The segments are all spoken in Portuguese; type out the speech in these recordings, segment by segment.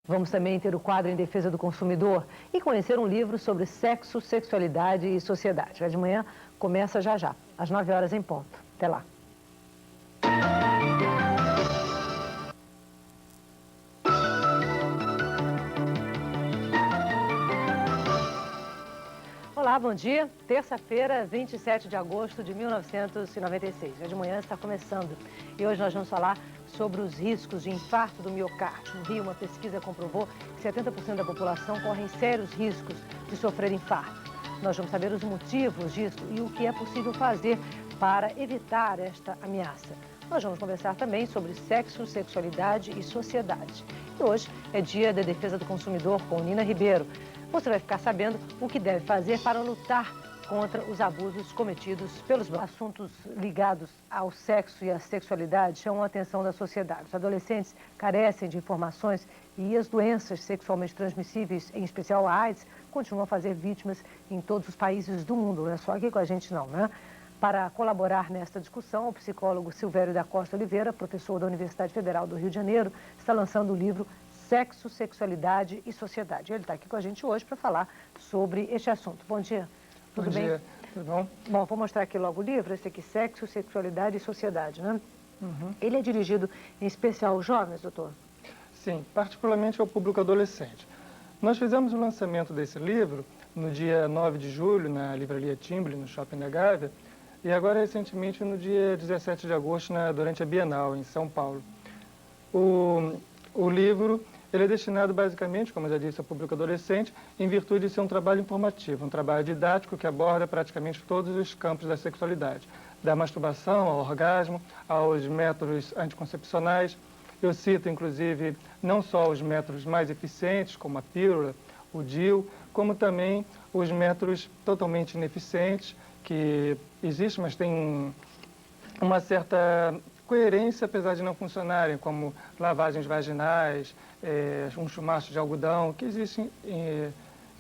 Vamos também ter o quadro em defesa do consumidor e conhecer um livro sobre sexo, sexualidade e sociedade. A de manhã começa já já, às 9 horas em ponto. Até lá. Olá, bom dia. Terça-feira, 27 de agosto de 1996. A de manhã está começando e hoje nós vamos falar sobre os riscos de infarto do miocárdio. No Rio, uma pesquisa comprovou que 70% da população corre sérios riscos de sofrer infarto. Nós vamos saber os motivos disso e o que é possível fazer para evitar esta ameaça. Nós vamos conversar também sobre sexo, sexualidade e sociedade. E hoje é dia da defesa do consumidor com Nina Ribeiro. Você vai ficar sabendo o que deve fazer para lutar contra os abusos cometidos pelos bancos. Assuntos ligados ao sexo e à sexualidade chamam a atenção da sociedade. Os adolescentes carecem de informações e as doenças sexualmente transmissíveis, em especial a AIDS, continuam a fazer vítimas em todos os países do mundo. Não é só aqui com a gente não, né? Para colaborar nesta discussão, o psicólogo Silvério da Costa Oliveira, professor da Universidade Federal do Rio de Janeiro, está lançando o livro Sexo, Sexualidade e Sociedade. Ele está aqui com a gente hoje para falar sobre este assunto. Bom dia. Tudo bem? Bom dia. Tudo bom? Bom, vou mostrar aqui logo o livro, esse aqui, Sexo, Sexualidade e Sociedade, né? Ele é dirigido em especial aos jovens, doutor? Sim, particularmente ao público adolescente. Nós fizemos o lançamento desse livro no dia 9 de julho, na Livraria Timbre, no Shopping da Gávea, e agora, recentemente, no dia 17 de agosto, durante a Bienal, em São Paulo. O livro ele é destinado basicamente, como eu já disse, ao público adolescente, em virtude de ser um trabalho informativo, um trabalho didático que aborda praticamente todos os campos da sexualidade, da masturbação ao orgasmo, aos métodos anticoncepcionais. Eu cito, inclusive, não só os métodos mais eficientes, como a pílula, o DIU, como também os métodos totalmente ineficientes, que existem, mas têm uma certa coerência, apesar de não funcionarem, como lavagens vaginais, um chumaço de algodão, que existem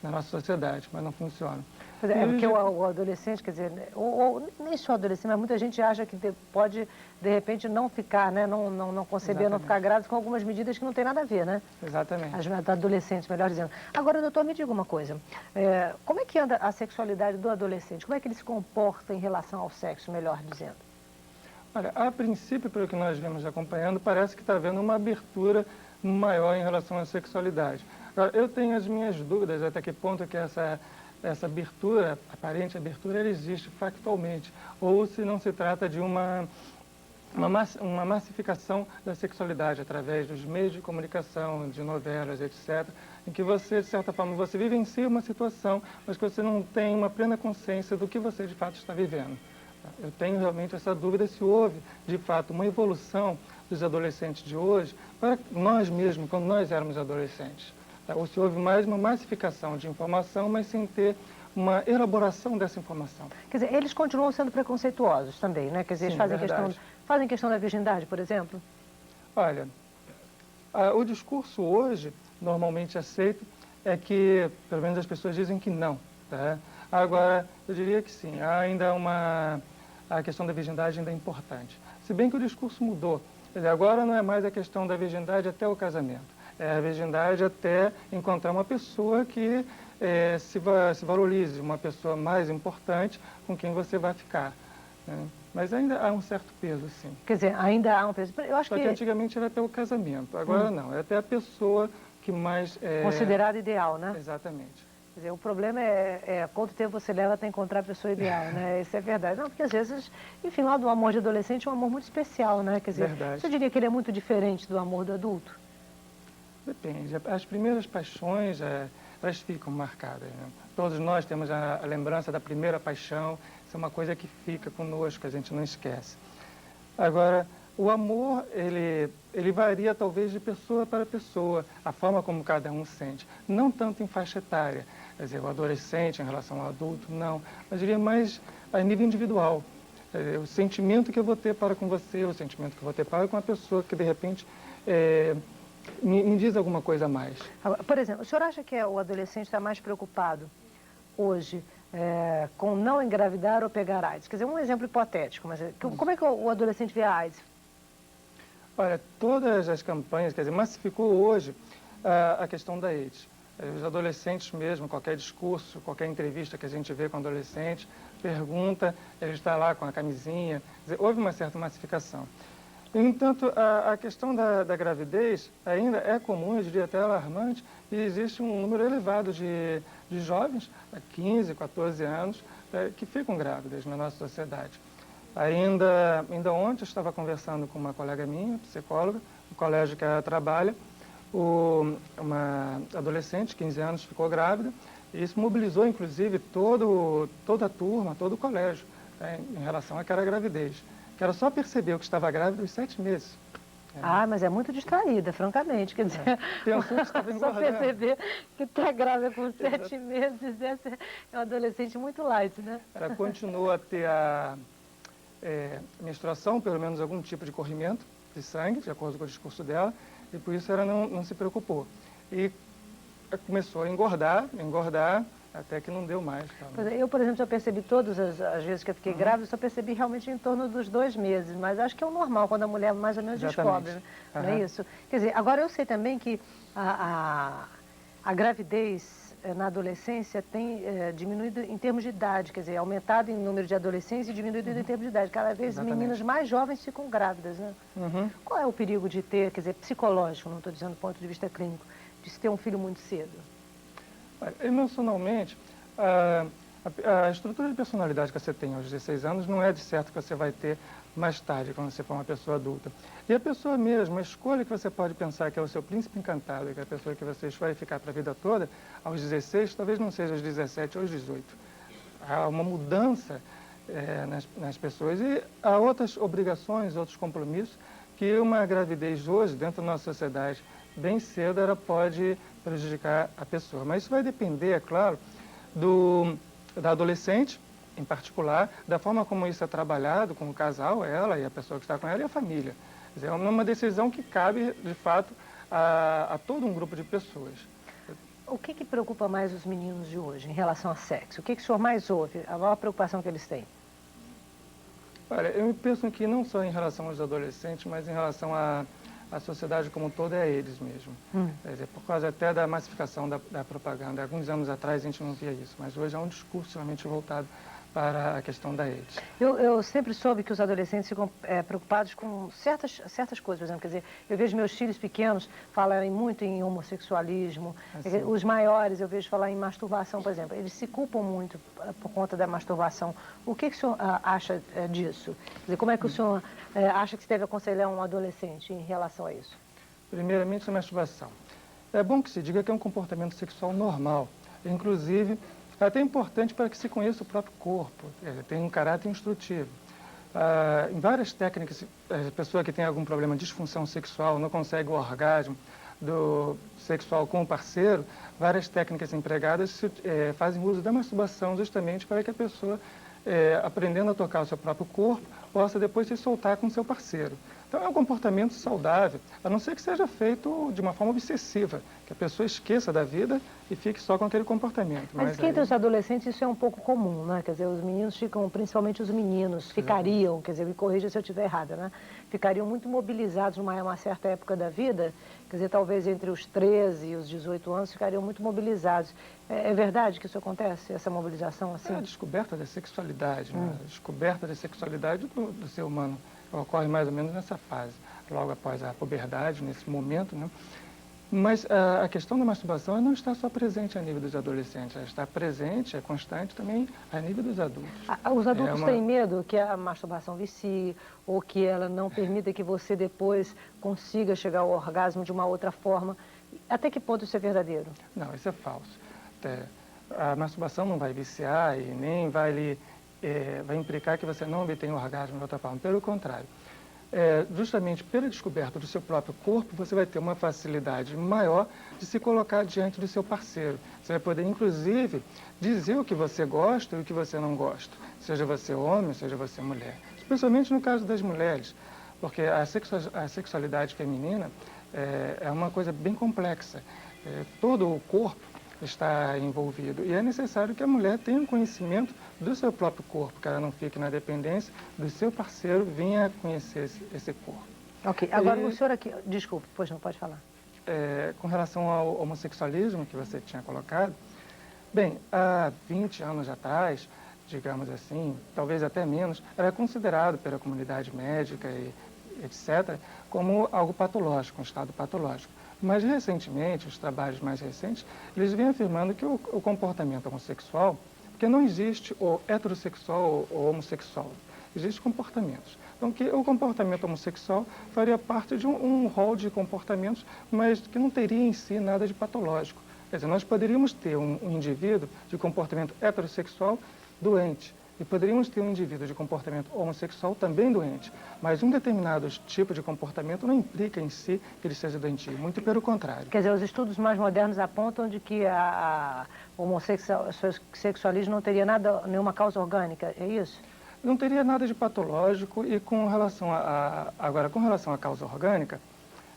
na nossa sociedade, mas não funcionam. É porque o adolescente, quer dizer, ou nem só adolescente, mas muita gente acha que pode, de repente, não ficar, né, não conceber, exatamente, não ficar grávida com algumas medidas que não tem nada a ver, né? Exatamente. As adolescentes, melhor dizendo. Agora, doutor, me diga uma coisa, como é que anda a sexualidade do adolescente? Como é que ele se comporta em relação ao sexo, melhor dizendo? Olha, a princípio, pelo que nós vemos acompanhando, parece que está havendo uma abertura maior em relação à sexualidade. Agora, eu tenho as minhas dúvidas até que ponto que essa abertura, aparente abertura, ela existe factualmente, ou se não se trata de uma massificação da sexualidade através dos meios de comunicação, de novelas, etc., em que você, de certa forma, você vivencia uma situação, mas que você não tem uma plena consciência do que você, de fato, está vivendo. Eu tenho realmente essa dúvida se houve, de fato, uma evolução dos adolescentes de hoje para nós mesmos, quando nós éramos adolescentes. Ou se houve mais uma massificação de informação, mas sem ter uma elaboração dessa informação. Quer dizer, eles continuam sendo preconceituosos também, né? Quer dizer, eles fazem questão da virgindade, por exemplo? Olha, o discurso hoje, normalmente aceito, é que, pelo menos as pessoas dizem que não, tá? Agora, eu diria que sim, ainda a questão da virgindade ainda é importante. Se bem que o discurso mudou. Quer dizer, agora não é mais a questão da virgindade até o casamento. É a virgindade até encontrar uma pessoa que se valorize, uma pessoa mais importante com quem você vai ficar, né? Mas ainda há um certo peso, sim. Quer dizer, ainda há um peso. Eu acho Só que antigamente era até o casamento, agora não, é até a pessoa que mais... considerada ideal, né? Exatamente. Quer dizer, o problema é quanto tempo você leva até encontrar a pessoa ideal, né? Isso é verdade. Não, porque às vezes, enfim, lá do amor de adolescente é um amor muito especial, né? Quer dizer, verdade. Você diria que ele é muito diferente do amor do adulto? Depende. As primeiras paixões, elas ficam marcadas, né? Todos nós temos a lembrança da primeira paixão, isso é uma coisa que fica conosco, a gente não esquece. Agora, o amor, ele varia talvez de pessoa para pessoa, a forma como cada um sente. Não tanto em faixa etária, quer dizer, o adolescente em relação ao adulto, não. Mas diria mais a nível individual. O sentimento que eu vou ter para com você, o sentimento que eu vou ter para com a pessoa que, de repente, me diz alguma coisa a mais. Por exemplo, o senhor acha que o adolescente está mais preocupado hoje com não engravidar ou pegar AIDS? Quer dizer, um exemplo hipotético, mas como é que o adolescente vê a AIDS? Olha, todas as campanhas, quer dizer, massificou hoje a questão da AIDS. Os adolescentes mesmo, qualquer discurso, qualquer entrevista que a gente vê com adolescentes, pergunta, ele está lá com a camisinha, quer dizer, houve uma certa massificação. No entanto, a questão da gravidez ainda é comum, eu diria até alarmante, e existe um número elevado de jovens, 15, 14 anos, que ficam grávidas na nossa sociedade. Ainda ontem eu estava conversando com uma colega minha, psicóloga, no colégio que ela trabalha, uma adolescente, 15 anos, ficou grávida, e isso mobilizou, inclusive, toda a turma, todo o colégio, em relação àquela gravidez. Que ela só percebeu que estava grávida aos 7 meses. Ah, mas é muito distraída, francamente. Quer dizer, Pensou que estava só engordando. perceber que está grávida com 7 meses, essa é um adolescente muito light, né? Ela continuou a ter a menstruação, pelo menos algum tipo de corrimento de sangue, de acordo com o discurso dela, e por isso ela não se preocupou. E começou a engordar, até que não deu mais. Eu, por exemplo, só percebi todas as vezes que eu fiquei grávida, só percebi realmente em torno dos 2 meses, mas acho que é o normal, quando a mulher mais ou menos descobre, né? Não é isso? Quer dizer, agora eu sei também que a gravidez na adolescência tem diminuído em termos de idade, quer dizer, aumentado em número de adolescentes e diminuído em termos de idade. Cada vez meninas mais jovens ficam grávidas, né? Qual é o perigo de ter, quer dizer, psicológico, não estou dizendo do ponto de vista clínico, de se ter um filho muito cedo? Emocionalmente, a estrutura de personalidade que você tem aos 16 anos não é de certo que você vai ter mais tarde, quando você for uma pessoa adulta. E a pessoa mesmo, a escolha que você pode pensar que é o seu príncipe encantado, que é a pessoa que você vai ficar para a vida toda, aos 16, talvez não seja aos 17 ou aos 18. Há uma mudança nas pessoas e há outras obrigações, outros compromissos que uma gravidez hoje, dentro da nossa sociedade, bem cedo, ela pode prejudicar a pessoa. Mas isso vai depender, é claro, da adolescente, em particular, da forma como isso é trabalhado com o casal, ela e a pessoa que está com ela e a família. Quer dizer, é uma decisão que cabe, de fato, a todo um grupo de pessoas. O que preocupa mais os meninos de hoje em relação ao sexo? O que o senhor mais ouve? A maior preocupação que eles têm? Olha, eu penso que não só em relação aos adolescentes, mas em relação à sociedade como um todo, é a eles mesmo. Quer dizer, por causa até da massificação da propaganda. Alguns anos atrás a gente não via isso, mas hoje há um discurso realmente voltado para a questão da AIDS. Eu sempre soube que os adolescentes ficam preocupados com certas coisas, por exemplo, quer dizer, eu vejo meus filhos pequenos falarem muito em homossexualismo, os maiores eu vejo falar em masturbação, por exemplo, eles se culpam muito por conta da masturbação. O que o senhor acha disso? Quer dizer, como é que o senhor acha que se deve aconselhar um adolescente em relação a isso? Primeiramente, a masturbação. É bom que se diga que é um comportamento sexual normal, inclusive é até importante para que se conheça o próprio corpo, tem um caráter instrutivo. Em várias técnicas, a pessoa que tem algum problema de disfunção sexual, não consegue o orgasmo sexual com o parceiro, várias técnicas empregadas fazem uso da masturbação justamente para que a pessoa, aprendendo a tocar o seu próprio corpo, possa depois se soltar com o seu parceiro. Então é um comportamento saudável, a não ser que seja feito de uma forma obsessiva, que a pessoa esqueça da vida e fique só com aquele comportamento. Mas que entre os adolescentes isso é um pouco comum, né? Quer dizer, os meninos ficam, principalmente os meninos, ficariam, quer dizer, me corrija se eu estiver errada, né? Ficariam muito mobilizados numa certa época da vida, quer dizer, talvez entre os 13 e os 18 anos, ficariam muito mobilizados. É verdade que isso acontece, essa mobilização assim? É a descoberta da sexualidade, né? A descoberta da sexualidade do ser humano ocorre mais ou menos nessa fase, logo após a puberdade, nesse momento, né? Mas a questão da masturbação não está só presente a nível dos adolescentes, ela está presente, é constante também a nível dos adultos. Os adultos têm medo que a masturbação vicie ou que ela não permita que você depois consiga chegar ao orgasmo de uma outra forma. Até que ponto isso é verdadeiro? Não, isso é falso. A masturbação não vai viciar e nem vai implicar que você não obtenha o orgasmo de outra forma. Pelo contrário. Justamente pela descoberta do seu próprio corpo, você vai ter uma facilidade maior de se colocar diante do seu parceiro. Você vai poder, inclusive, dizer o que você gosta e o que você não gosta, seja você homem, seja você mulher. Especialmente no caso das mulheres, porque a sexualidade feminina é uma coisa bem complexa. Todo o corpo está envolvido. E é necessário que a mulher tenha um conhecimento do seu próprio corpo, que ela não fique na dependência do seu parceiro, venha conhecer esse corpo. Ok, agora o senhor aqui, desculpe, pois não, pode falar. com relação ao homossexualismo que você tinha colocado, bem, há 20 anos atrás, digamos assim, talvez até menos, era considerado pela comunidade médica e etc., como algo patológico, um estado patológico. Mas, recentemente, os trabalhos mais recentes, eles vêm afirmando que o comportamento homossexual, porque não existe o heterossexual ou homossexual, existem comportamentos. Então, que o comportamento homossexual faria parte de um rol de comportamentos, mas que não teria em si nada de patológico. Quer dizer, nós poderíamos ter um indivíduo de comportamento heterossexual doente, e poderíamos ter um indivíduo de comportamento homossexual também doente, mas um determinado tipo de comportamento não implica em si que ele seja doentio, muito pelo contrário. Quer dizer, os estudos mais modernos apontam de que o homossexualismo não teria nenhuma causa orgânica, é isso? Não teria nada de patológico e com relação agora, com relação à causa orgânica,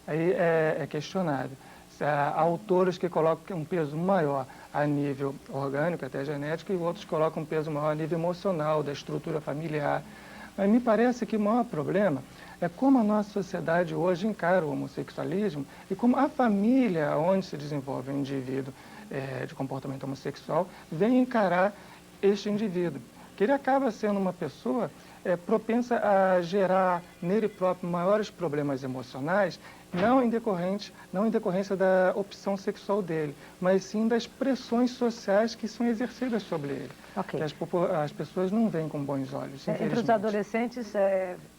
aí é questionável. Há autores que colocam um peso maior a nível orgânico, até genético, e outros colocam um peso maior a nível emocional, da estrutura familiar. Mas me parece que o maior problema é como a nossa sociedade hoje encara o homossexualismo e como a família onde se desenvolve um indivíduo de comportamento homossexual vem encarar este indivíduo. Que ele acaba sendo uma pessoa propensa a gerar nele próprio maiores problemas emocionais, não em decorrência da opção sexual dele, mas sim das pressões sociais que são exercidas sobre ele. Okay. As pessoas não veem com bons olhos, entre os adolescentes,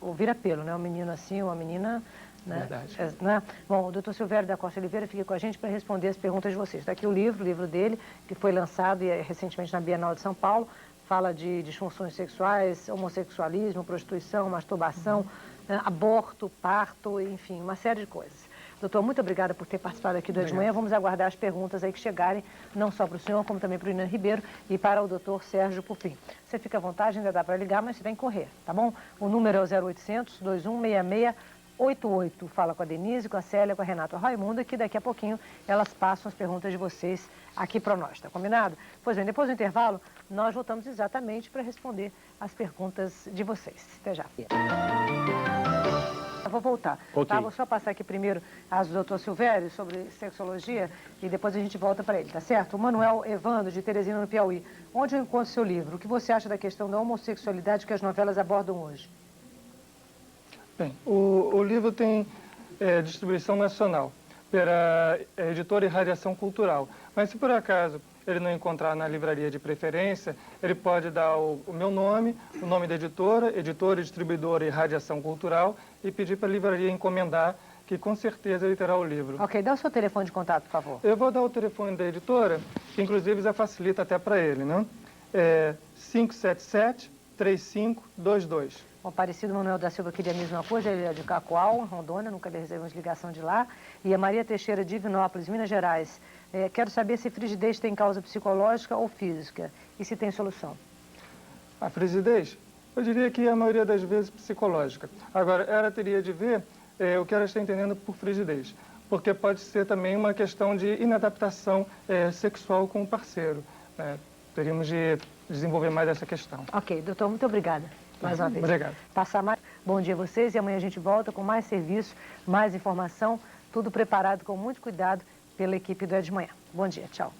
ouvir apelo, né? Um menino assim, uma menina... Né? Verdade. Né? Bom, o doutor Silvério da Costa Oliveira fica com a gente para responder as perguntas de vocês. Está aqui o livro dele, que foi lançado recentemente na Bienal de São Paulo, fala de disfunções sexuais, homossexualismo, prostituição, masturbação, aborto, parto, enfim, uma série de coisas. Doutor, muito obrigada por ter participado aqui do De Manhã. Vamos aguardar as perguntas aí que chegarem, não só para o senhor, como também para o Irnan Ribeiro e para o doutor Sérgio Pupim. Você fica à vontade, ainda dá para ligar, mas você tem que correr, tá bom? O número é o 0800 2166 88. Fala com a Denise, com a Célia, com a Renata, o Raimundo, que daqui a pouquinho elas passam as perguntas de vocês aqui para nós, tá combinado? Pois bem, depois do intervalo, nós voltamos exatamente para responder as perguntas de vocês. Até já. Eu vou voltar, okay. Tá? Vou só passar aqui primeiro as do doutor Silvério sobre sexologia e depois a gente volta para ele, tá certo? O Manuel Evandro, de Teresina, no Piauí. Onde eu encontro seu livro? O que você acha da questão da homossexualidade que as novelas abordam hoje? Bem, o livro tem distribuição nacional pela editora Irradiação Cultural, mas se por acaso ele não encontrar na livraria de preferência, ele pode dar o meu nome, o nome da editora e distribuidora Irradiação Cultural e pedir para a livraria encomendar, que com certeza ele terá o livro. Ok, dá o seu telefone de contato, por favor. Eu vou dar o telefone da editora, que inclusive já facilita até para ele, né? 577-3522. O Aparecido Manuel da Silva queria a mesma coisa, ele é de Cacoal, Rondônia, nunca recebemos ligação de lá. E a Maria Teixeira de Divinópolis, Minas Gerais. Quero saber se frigidez tem causa psicológica ou física e se tem solução. A frigidez? Eu diria que a maioria das vezes psicológica. Agora, ela teria de ver o que ela está entendendo por frigidez, porque pode ser também uma questão de inadaptação sexual com o parceiro. Teríamos de desenvolver mais essa questão. Ok, doutor, muito obrigada. Mais uma vez. Obrigado. Passar mais. Bom dia a vocês e amanhã a gente volta com mais serviço, mais informação, tudo preparado com muito cuidado pela equipe do De Manhã. Bom dia, tchau.